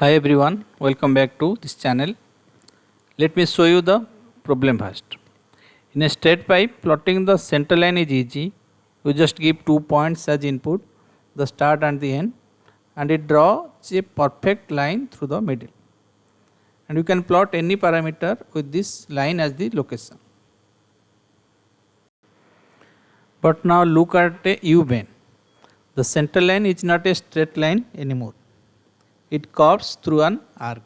Hi everyone, welcome back to this channel. Let me show you the problem first. In a straight pipe, plotting the center line is easy. You just give 2 points as input, the start and the end, and it draws a perfect line through the middle. And you can plot any parameter with this line as the location. But now look at a U-bend. The center line is not a straight line anymore. It curves through an arc.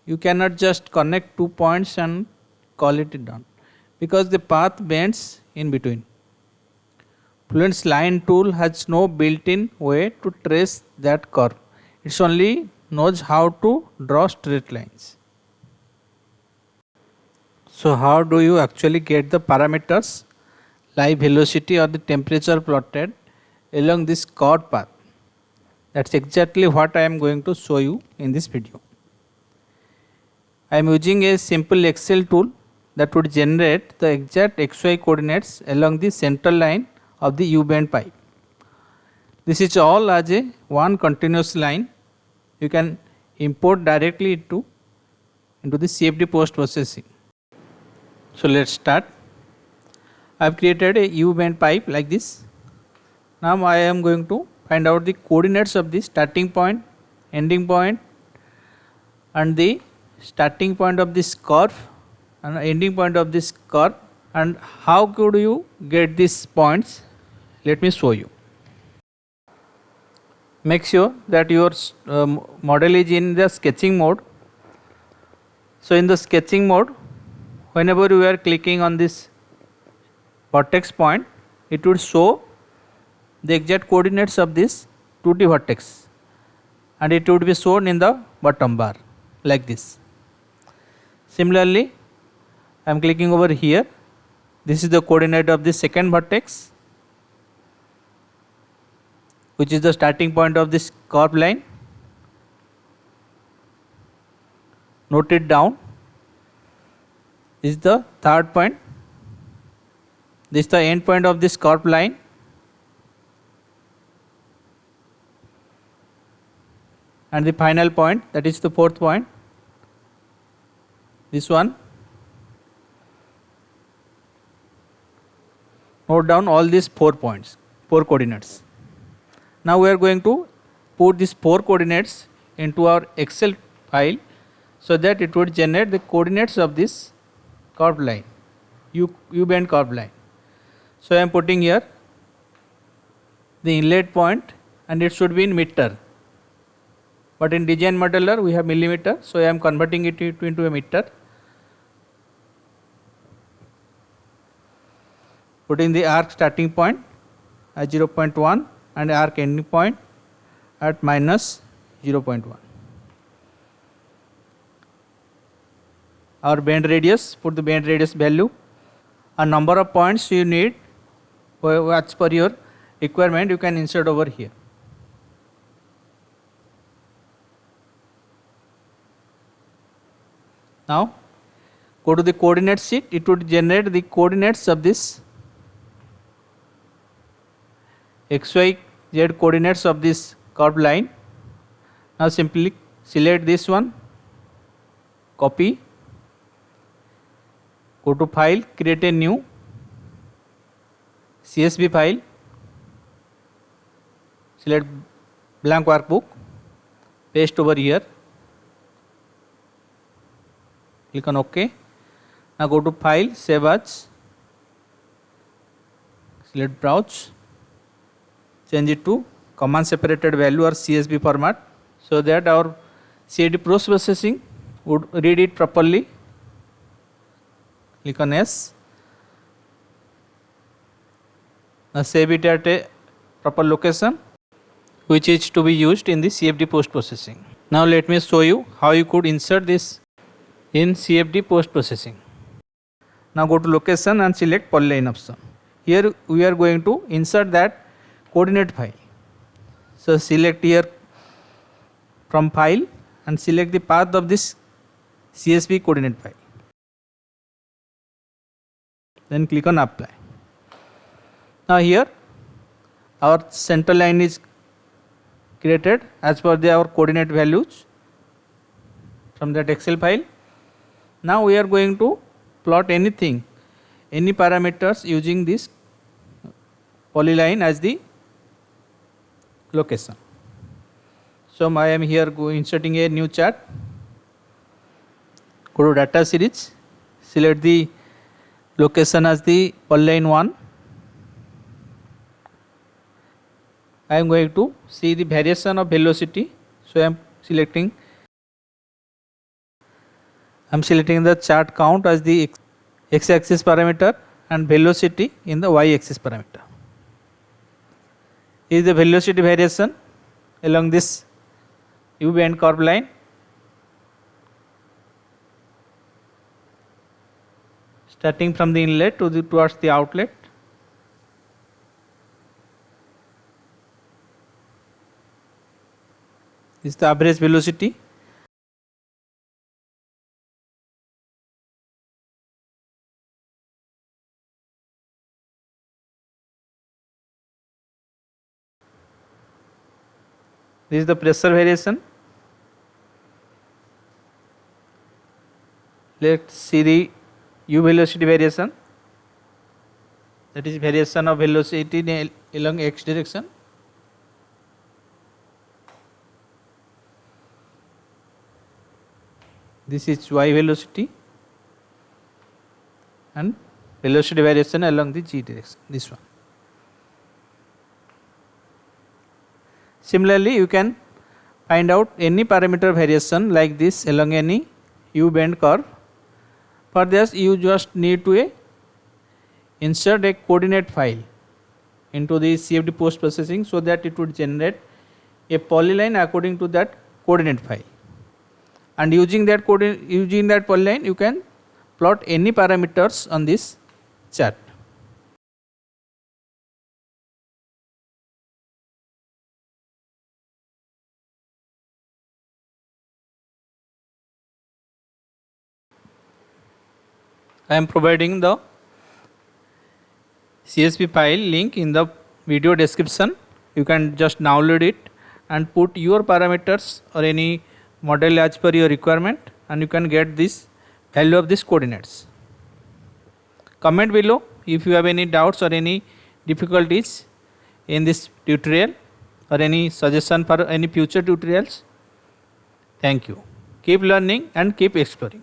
You cannot just connect 2 points and call it done because the path bends in between. Fluent's line tool has no built-in way to trace that curve. It only knows how to draw straight lines. So how do you actually get the parameters, live velocity or the temperature plotted along this curved path? That's exactly what I am going to show you in this video. I am using a simple Excel tool that would generate the exact XY coordinates along the central line of the U-bend pipe. This is all as a one continuous line. You can import directly into the CFD-Post processing. So let's start. I have created a U-bend pipe like this. Now I am going to find out the coordinates of the starting point, ending point, and the starting point of this curve and ending point of this curve. And how could you get these points? Let me show you. Make sure that your model is in the sketching mode. So in the sketching mode, whenever you are clicking on this vertex point, it would show the exact coordinates of this 2D vertex, and it would be shown in the bottom bar like this. Similarly, I am clicking over here. This is the coordinate of the second vertex, which is the starting point of this curved line. Note it down. This is the third point. This is the end point of this curved line. And the final point, that is the fourth point, this one. Note down all these 4 points, 4 coordinates. Now we are going to put these 4 coordinates into our Excel file so that it would generate the coordinates of this curved line, U-bend curved line. So I am putting here the inlet point, and it should be in meter. But in design modeler we have millimeter, so I am converting it into a meter. Putting the arc starting point at 0.1 and arc ending point at minus 0.1. Our bend radius, put the bend radius value. A number of points you need as per your requirement, you can insert over here. Now go to the coordinate sheet. It would generate the coordinates of this XY Z coordinates of this curved line. Now simply select this one, copy, go to file, create a new CSV file, select blank workbook, paste over here, click on OK. Now go to file, save as, select browse, change it to command separated value or CSV format so that our CFD post processing would read it properly. Click on yes. Now save it at a proper location which is to be used in the CFD post processing. Now let me show you how you could insert this in CFD post processing. Now go to location and select polyline option. Here we are going to insert that coordinate file. So select here from file and select the path of this CSV coordinate file. Then click on apply. Now here our center line is created as per our coordinate values. from that Excel file. Now we are going to plot anything, any parameters using this polyline as the location. So I am here inserting a new chart. Go to data series, select the location as the polyline 1. I am going to see the variation of velocity. So I am selecting the chart count as the x-axis parameter and velocity in the y-axis parameter. Is the velocity variation along this U bend curve line. Starting from the inlet towards the outlet. This is the average velocity. This is the pressure variation. Let's see the U velocity variation, that is variation of velocity along x direction. This is y velocity and velocity variation along the g direction, this one. Similarly, you can find out any parameter variation like this along any U bend curve. For this, you just need to insert a coordinate file into the CFD-Post processing so that it would generate a polyline according to that coordinate file. And using that polyline, you can plot any parameters on this chart. I am providing the CSV file link in the video description. You can just download it and put your parameters or any model as per your requirement, and you can get this value of these coordinates. Comment below if you have any doubts or any difficulties in this tutorial or any suggestion for any future tutorials. Thank you. Keep learning and keep exploring.